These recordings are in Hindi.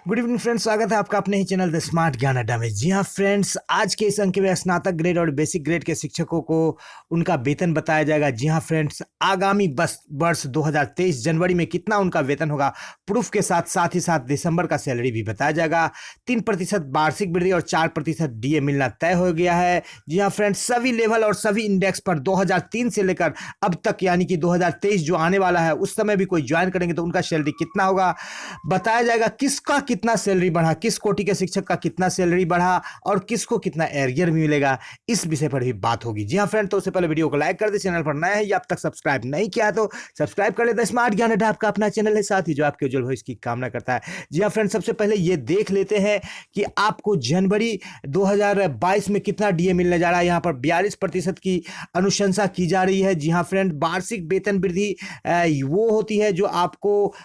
गुड इवनिंग फ्रेंड्स, स्वागत है आपका अपने ही चैनल द स्मार्ट ज्ञान अड्डा में। जी हाँ फ्रेंड्स, आज के इस अंक में स्नातक ग्रेड और बेसिक ग्रेड के शिक्षकों को उनका वेतन बताया जाएगा। जी हाँ फ्रेंड्स, आगामी वर्ष 2023 जनवरी में कितना उनका वेतन होगा प्रूफ के साथ ही साथ दिसंबर का सैलरी भी बताया जाएगा। 3% वार्षिक वृद्धि और 4% डीए मिलना तय हो गया है। जी हाँ फ्रेंड्स, सभी लेवल और सभी इंडेक्स पर 2003 से लेकर अब तक यानी कि 2023 जो आने वाला है उस समय भी कोई ज्वाइन करेंगे तो उनका सैलरी कितना होगा बताया जाएगा। किसका कितना सैलरी बढ़ा, किस कोटि के शिक्षक का कितना सैलरी बढ़ा और किसको कितना एरियर मिलेगा, इस विषय पर भी बात होगी। जी हाँ फ्रेंड, तो उससे पहले वीडियो को लाइक कर दे, चैनल पर नया है या अब तक सब्सक्राइब नहीं किया तो सब्सक्राइब कर ले। स्मार्ट ज्ञान अड्डा आपका अपना चैनल है, साथ ही जो आपके उज्जवल भविष्य की कामना करता है। जी हाँ फ्रेंड, सबसे पहले ये देख लेते हैं कि आपको जनवरी 2022 में कितना डीए मिलने जा रहा है। यहाँ पर 42% की अनुशंसा की जा रही है। जी हाँ फ्रेंड, वार्षिक वेतन वृद्धि वो होती है जो आपको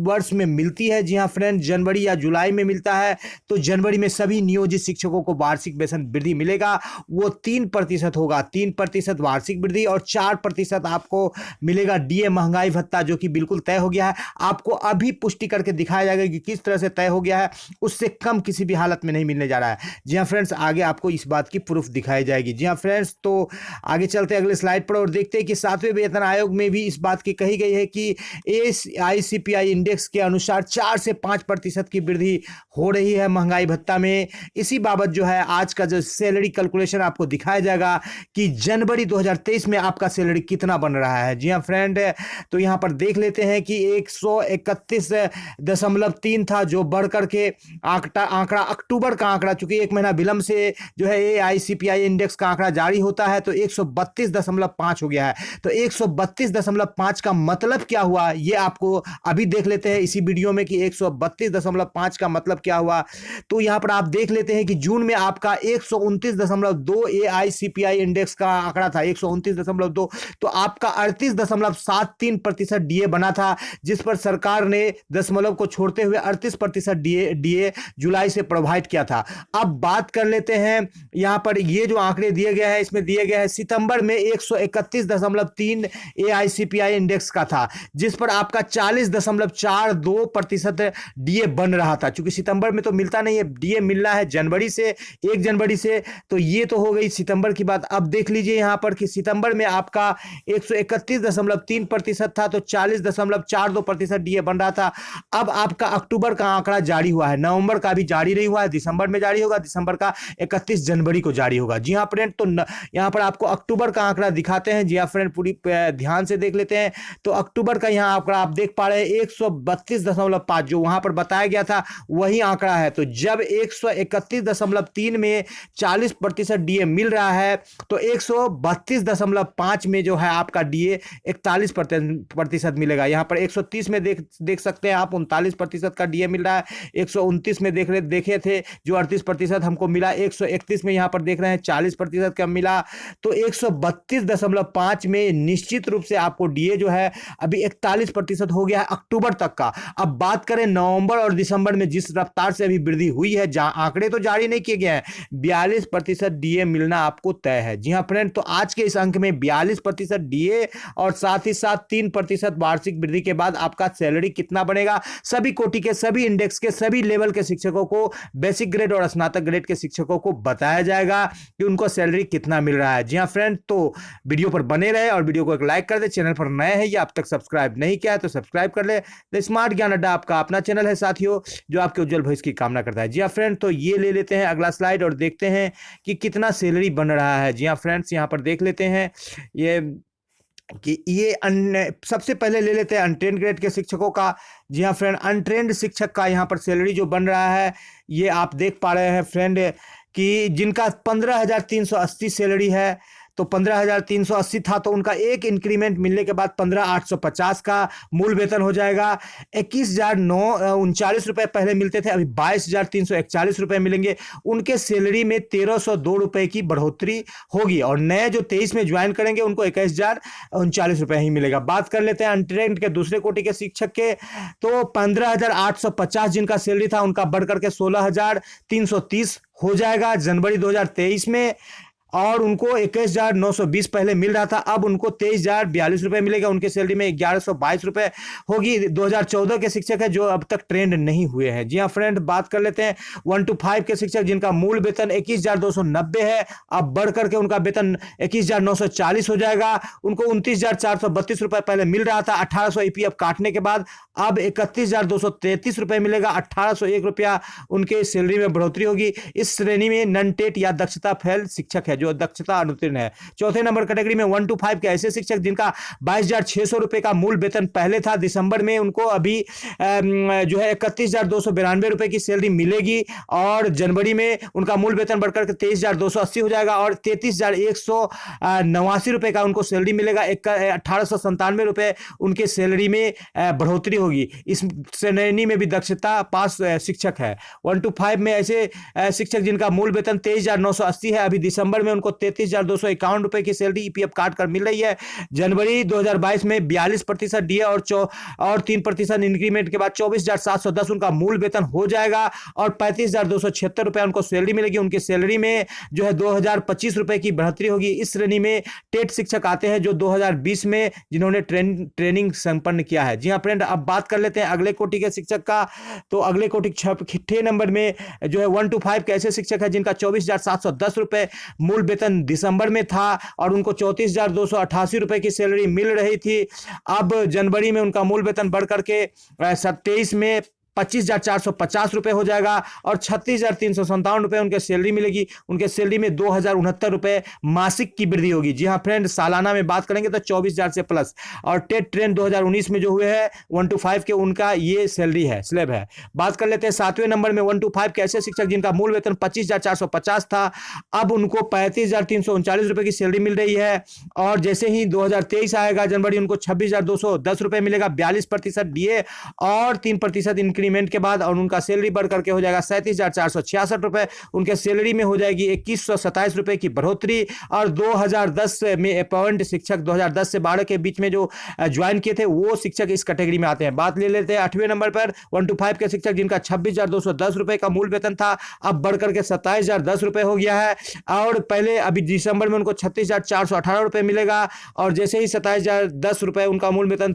वर्ष में मिलती है। जी हाँ फ्रेंड, जनवरी या जुलाई में मिलता है तो जनवरी में सभी नियोजित शिक्षकों को वार्षिक वेतन वृद्धि मिलेगा। वो 3% होगा, 3% वार्षिक वृद्धि और 4% आपको मिलेगा डीए महंगाई भत्ता, जो कि बिल्कुल तय हो गया है। आपको अभी पुष्टि करके दिखाया जाएगा कि किस तरह से तय हो गया है, उससे कम किसी भी हालत में नहीं मिलने जा रहा है। जी हाँ फ्रेंड्स, आगे आपको इस बात की प्रूफ दिखाई जाएगी। जी हाँ फ्रेंड्स, तो आगे चलते हैं अगले स्लाइड पर और देखते हैं कि 7वें वेतन आयोग में भी इस बात की कही गई है कि AICPI इंडेक्स के अनुसार 4 से 5% की वृद्धि हो रही है महंगाई भत्ता में। इसी बाबत जो है आज का जो सैलरी कैलकुलेशन आपको दिखाया जाएगा कि जनवरी 2023 में आपका सैलरी कितना बन रहा है। जी हाँ फ्रेंड, तो यहाँ पर देख लेते हैं कि 131.3 था, जो बढ़ करके आंकड़ा अक्टूबर का आंकड़ा, चूंकि एक महीना विलंब से जो है AICPI इंडेक्स का आंकड़ा जारी होता है, तो 132.5 हो गया है। तो 132.5 का मतलब क्या हुआ ये आपको अभी देख लेते हैं इसी वीडियो में कि 132.5 का मतलब क्या हुआ। तो यहां पर आप देख लेते हैं कि जून में आपका 129.2 AICPI इंडेक्स का आंकड़ा था, 129.2, तो आपका 38.73% डीए बना था, जिस पर सरकार ने दशमलव को छोड़ते हुए 38% डीए जुलाई से प्रोवाइड किया था। अब बात कर लेते हैं यहां पर ये जो आंकड़े दिए गए हैं, इसमें दिए गए हैं सितंबर में 131.3 AICPI इंडेक्स का था, जिस पर आपका 40.42% डीए बन रहा था। क्योंकि सितंबर में तो मिलता नहीं है, डीए मिलना है जनवरी से, 1 जनवरी से। तो ये तो हो गई सितंबर की बात। अब देख लीजिए यहां पर कि सितंबर में आपका 131.3% था, तो 40.42% डीए बन रहा था। अब आपका अक्टूबर का आंकड़ा जारी हुआ है, नवंबर का भी जारी नहीं हुआ है, दिसंबर में जारी होगा, दिसंबर का 31 जनवरी को जारी होगा। जी हाँ फ्रेंड, तो यहां पर आपको अक्टूबर का आंकड़ा दिखाते हैं। जी हाँ फ्रेंड, पूरी ध्यान से देख लेते हैं। तो अक्टूबर का यहां आंकड़ा आप देख पा रहे हैं 132.5, जो वहां पर बताया गया था वही आंकड़ा है। तो जब 131.3 में 40% डीए मिल रहा है, तो 132.5 में जो है आपका डीए 41% मिलेगा। यहां पर 130 में देख सकते हैं आप 39% का डीए मिल रहा है। 129 में देखे थे जो 38% हमको मिला, 131 में यहां पर देख रहे हैं 40% का मिला। तो 132.5 में निश्चित रूप से आपको डीए जो है अभी 41% हो गया है अक्टूबर तक का। अब बात करें नवंबर और दिसंबर में जिस रफ्तार से अभी वृद्धि हुई है, आंकड़े तो जारी नहीं किए गए हैं, 42% डीए मिलना आपको तय है। जी हां फ्रेंड, तो आज के इस अंक में 42% डीए और साथ ही साथ 3% वार्षिक वृद्धि के बाद आपका सैलरी कितना बनेगा, सभी कोटि के, सभी इंडेक्स के, सभी लेवल के शिक्षकों को, बेसिक ग्रेड और स्नातक ग्रेड के शिक्षकों को बताया जाएगा कि उनको सैलरी कितना मिल रहा है। जी हां फ्रेंड, तो वीडियो पर बने रहे और वीडियो को एक लाइक कर दे। चैनल पर नए हैं या अब तक सब्सक्राइब नहीं किया है तो सब्सक्राइब कर ले। द स्मार्ट ज्ञान अड्डा आपका अपना चैनल है साथियों, जो आपके उज्जवल भविष्य की कामना करता है। जी हाँ फ्रेंड, तो ये ले लेते हैं अगला स्लाइड और देखते हैं कि कितना सैलरी बन रहा है। जी हाँ फ्रेंड्स, यहाँ पर देख लेते हैं ये कि ये सबसे पहले ले लेते हैं अनट्रेंड ग्रेड के शिक्षकों का। जी हाँ फ्रेंड, अनट्रेंड शिक्षक का यहाँ पर सैलरी जो बन रहा है ये आप देख पा रहे हैं फ्रेंड कि जिनका 15,380 सैलरी है, तो 15,380 था, तो उनका एक इंक्रीमेंट मिलने के बाद 15,850 का मूल वेतन हो जाएगा। 21,939 रुपए पहले मिलते थे, अभी 22,341 रुपए मिलेंगे। उनके सैलरी में 1,302 रुपए की बढ़ोतरी होगी और नए जो 23 में ज्वाइन करेंगे उनको 21,039 रुपए ही मिलेगा। बात कर लेते हैं अनट्रेंड के दूसरे कोटि के शिक्षक के, तो 15,850 जिनका सैलरी था उनका बढ़ करके 16,330 हो जाएगा जनवरी 2023 में। और उनको 21,920 पहले मिल रहा था, अब उनको 23,042 रुपए मिलेगा। उनके सैलरी में 1122 रुपए होगी। 2014 के शिक्षक है जो अब तक ट्रेंड नहीं हुए हैं। जी हाँ फ्रेंड, बात कर लेते हैं 1 to 5 के शिक्षक जिनका मूल वेतन 21,290 है, अब बढ़ करके उनका वेतन 21,940 हो जाएगा। उनको 29,432 रुपए पहले मिल रहा था 1800 ईपीएफ काटने के बाद, अब 31,233 रुपए मिलेगा। 1801 रुपया उनके सैलरी में बढ़ोतरी होगी। इस श्रेणी में नन टेट या दक्षता फेल शिक्षक है जो दक्षता अनुत्तीर्ण है। चौथे नंबर कैटेगरी में 1 to 5 के ऐसे शिक्षक जिनका 22,600 रुपए का मूल वेतन पहले था, दिसंबर में उनको अभी जो है 31,292 रुपए की सैलरी मिलेगी और जनवरी में उनका मूल वेतन बढ़कर 23,280 हो जाएगा और 33,189 रुपए का उनको सैलरी मिलेगा। 1,897 रुपए उनके सैलरी में बढ़ोतरी होगी। इस श्रेणी में भी दक्षता पास शिक्षक है। 1 to 5 में ऐसे शिक्षक जिनका मूल वेतन 23,980 है, अभी दिसंबर में उनको 33,251 रुपए की सैलरी ईपीएफ काट कर मिल रही है। जनवरी 2022 में 42% डीए और 3% इंक्रीमेंट के बाद 24,710 उनका मूल वेतन हो जाएगा और 35,276 रुपए उनको सैलरी मिलेगी। उनके सैलरी में जो है 2,025 रुपए की बढ़ोतरी होगी। इस श्रेणी में टेट शिक्षक आते हैं जो 2020 में जिन्होंने ट्रेनिंग संपन्न किया है। जी हाँ फ्रेंड, अब बात कर लेते हैं अगले कोटि के शिक्षक का। तो अगले कोटि 6 नंबर में जो है 1 to 5 के ऐसे शिक्षक है जिनका 24,710 रुपए मूल वेतन दिसंबर में था और उनको 34,288 रुपए की सैलरी मिल रही थी। अब जनवरी में उनका मूल वेतन बढ़ करके 27 में 25,450 रुपए हो जाएगा और 36,357 रुपए उनके सैलरी मिलेगी। उनके सैलरी में 2,069 रुपए मासिक की वृद्धि होगी। जी हाँ फ्रेंड, सालाना में बात करेंगे तो 24,000 से प्लस। और टेट ट्रेंड 2019 में जो हुए हैं 1 to 5 के, उनका ये सैलरी है, स्लैब है। बात कर लेते हैं 7वें नंबर में 1 to 5 के ऐसे शिक्षक जिनका मूल वेतन 25,450 था, अब उनको 35,339 रुपए की सैलरी मिल रही है और जैसे ही 2023 आएगा जनवरी, उनको 26,210 रुपए मिलेगा। 42% डीए और 3% इंक्रीमेंट के बाद और उनका सैलरी बढ़ करके हो जाएगा 37,466 रुपए। उनके सैलरी में हो जाएगी 2,127 रुपए की बढ़ोतरी। और 2010 में अपॉइंट शिक्षक 2010 से 12 के बीच में जो ज्वाइन किए थे वो शिक्षक इस कैटेगरी में आते हैं। बात ले लेते हैं 8वें नंबर पर 1 to 5 के शिक्षक जिनका 26,210 रुपए का मूल वेतन था, अब बढ़कर के 27,010 रुपए हो गया है और पहले अभी दिसंबर में उनको 36,418 रुपए मिलेगा और जैसे ही 27,010 रुपए उनका मूल वेतन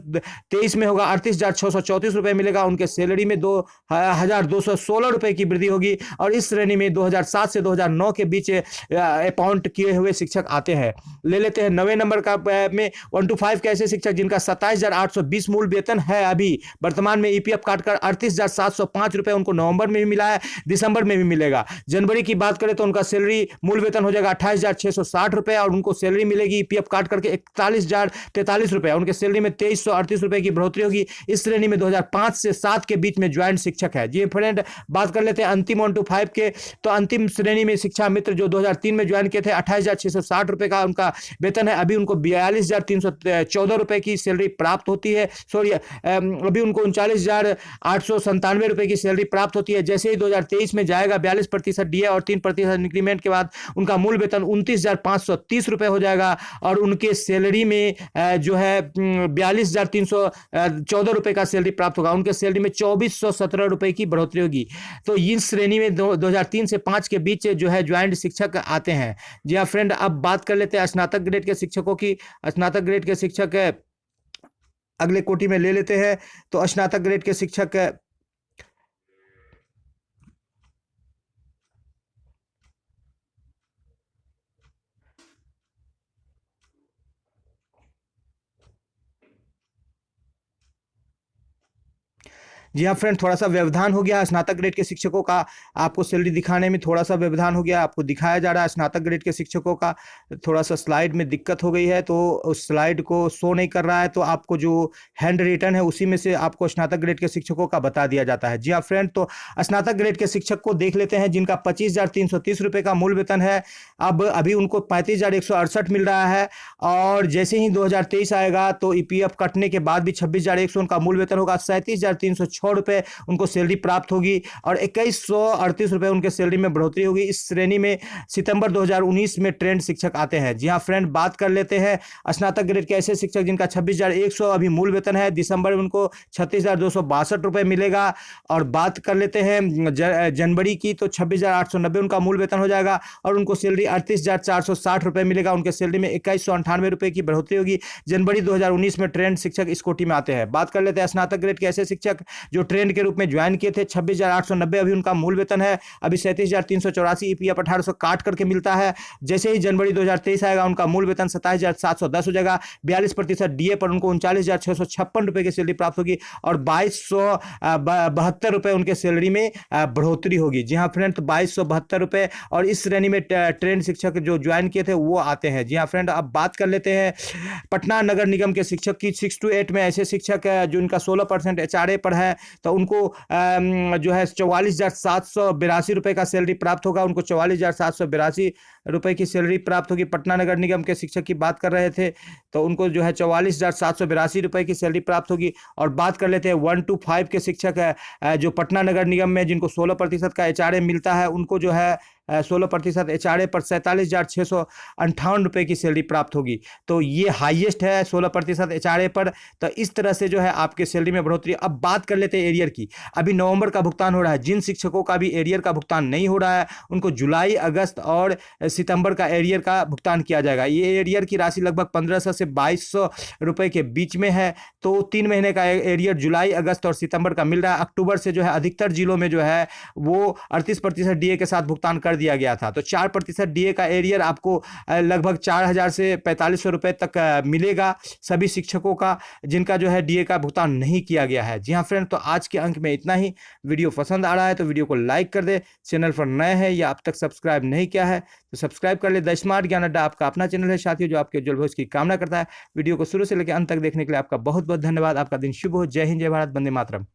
23 में होगा 38,634 रुपए मिलेगा। उनके सैलरी में 2,216 रुपए की वृद्धि होगी और इस श्रेणी में 2007 से 2009 के बीच अपॉइंट किए हुए शिक्षक आते हैं। ले लेते हैं 9वें नंबर का में 1 to 5 के ऐसे शिक्षक जिनका 27,820 मूल वेतन है, अभी वर्तमान में ईपीएफ काटकर 38,705 रुपए उनको नवंबर में भी मिला है, दिसंबर में भी मिलेगा। जनवरी की बात करें तो उनका सैलरी मूल वेतन हो जाएगा 28,660 रुपए और उनको सैलरी मिलेगी ईपीएफ काट करके 41,043 रुपए। उनके सैलरी में 2338 रुपए की बढ़ोतरी होगी। इस श्रेणी में 2005 से 7 के बीच में ज्वाइंट शिक्षक है। जी फ्रेंड, बात कर लेते हैं अंतिम 1 to 5 के। तो अंतिम श्रेणी में शिक्षा मित्र जो 2003 में ज्वाइन किए थे 28,660 रुपए का उनका वेतन है, अभी उनको 42,314 रुपए की सैलरी प्राप्त होती है। सॉरी, अभी उनको 39,897 रुपए की सैलरी प्राप्त होती है। जैसे ही 2023 में जाएगा 42% डीए और 3% इंक्रीमेंट के बाद उनका मूल वेतन 29,530 रुपए हो जाएगा और उनके सैलरी में जो है 42,314 रुपए का सैलरी प्राप्त होगा। उनके सैलरी में 2,417 रुपए की बढ़ोतरी होगी। तो इस श्रेणी में 2003 से 5 के बीच जो है ज्वाइंट शिक्षक आते हैं। जी हाँ फ्रेंड, अब बात कर लेते हैं स्नातक ग्रेड के शिक्षकों की। स्नातक ग्रेड के शिक्षक अगले कोटि में ले लेते हैं। तो स्नातक ग्रेड के शिक्षक जी हाँ फ्रेंड, थोड़ा सा व्यवधान हो गया स्नातक ग्रेड के शिक्षकों का। आपको सैलरी दिखाने में थोड़ा सा व्यवधान हो गया। आपको दिखाया जा रहा है स्नातक ग्रेड के शिक्षकों का, थोड़ा सा स्लाइड में दिक्कत हो गई है तो उस स्लाइड को शो नहीं कर रहा है। तो आपको जो हैंड रिटन है उसी में से आपको स्नातक ग्रेड के शिक्षकों का बता दिया जाता है। जी हाँ फ्रेंड, तो स्नातक ग्रेड के शिक्षक को देख लेते हैं जिनका 25,330 रुपये का मूल वेतन है। अब अभी उनको 35,168 मिल रहा है और जैसे ही 2023 आएगा तो ईपीएफ कटने के बाद भी 26,100 उनका मूल वेतन होगा। 37,306 रुपये उनको सैलरी प्राप्त होगी और 2138 रुपये उनके सैलरी में बढ़ोतरी होगी। इस श्रेणी में सितंबर 2019 में ट्रेंड शिक्षक आते हैं। जी हाँ फ्रेंड, बात कर लेते हैं स्नातक ग्रेड के ऐसे शिक्षक जिनका 26,100 अभी मूल वेतन है, दिसंबर में उनको 36,262 रुपये मिलेगा। और बात कर लेते हैं जनवरी की, तो 26,890 उनका मूल वेतन हो जाएगा और उनको सैलरी 38,460 रुपये मिलेगा। उनके सैलरी में 2198 रुपये की बढ़ोतरी होगी। जनवरी 2019 में ट्रेंड शिक्षक इस कोटि में आते हैं। बात कर लेते हैं स्नातक ग्रेड के ऐसे शिक्षक जो ट्रेंड के रूप में ज्वाइन किए थे, 26,890 अभी उनका मूल वेतन है, अभी 37,384 ईपीएफ 1800 काट करके मिलता है। जैसे ही जनवरी 2023 आएगा उनका मूल वेतन 27,710 हो जाएगा। 42% डीए पर उनको 39,656 रुपये की सैलरी प्राप्त होगी और 2272 रुपये उनके सैलरी में बढ़ोतरी होगी। जी हाँ फ्रेंड, तो 2272 रुपये और इस श्रेणी में ट्रेंड शिक्षक जो ज्वाइन किए थे वो आते हैं। जी हाँ फ्रेंड, अब बात कर लेते हैं पटना नगर निगम के शिक्षक की। 6 to 8 में ऐसे शिक्षक जो इनका 16% एचआरए पर है, तो उनको जो है 44,782 रुपये का सैलरी प्राप्त होगा। उनको 44,782 रुपये की सैलरी प्राप्त होगी। पटना नगर निगम के शिक्षक की बात कर रहे थे, तो उनको जो है 44,782 रुपये की सैलरी प्राप्त होगी। और बात कर लेते हैं 1 to 5 के शिक्षक है जो पटना नगर निगम में जिनको 16% का एचआरए मिलता है, उनको जो है 16% एचआरए पर 47,658 रुपये की सैलरी प्राप्त होगी। तो ये हाईएस्ट है 16% एचआरए पर। तो इस तरह से जो है आपके सैलरी में बढ़ोतरी। अब बात कर लेते हैं एरियर की। अभी नवंबर का भुगतान हो रहा है। जिन शिक्षकों का भी एरियर का भुगतान नहीं हो रहा है उनको जुलाई, अगस्त और सितंबर का एरियर का भुगतान किया जाएगा। ये एरियर की राशि लगभग 1500 से 2200 रुपये के बीच में है। तो 3 महीने का एरियर जुलाई, अगस्त और सितंबर का मिल रहा है। अक्टूबर से जो है अधिकतर जिलों में जो है वो 38% डीए के साथ भुगतान कर दिया गया था। तो 4% डीए का एरियर आपको लगभग 4,000 से 4,500 रुपये तक मिलेगा सभी शिक्षकों का जिनका जो है डीए का भुगतान नहीं किया गया है। जी हाँ फ्रेंड, तो आज के अंक में इतना ही। वीडियो पसंद आ रहा है तो वीडियो को लाइक कर दे। चैनल पर नए हैं या अब तक सब्सक्राइब नहीं किया है तो सब्सक्राइब कर ले। द स्मार्ट ज्ञान अड्डा आपका अपना चैनल है साथियों, जो आपके उज्जवल भविष्य की कामना करता है। वीडियो को शुरू से लेकर अंत तक देखने के लिए आपका बहुत बहुत धन्यवाद। आपका दिन शुभ हो। जय हिंद, जय भारत, वंदे मातरम।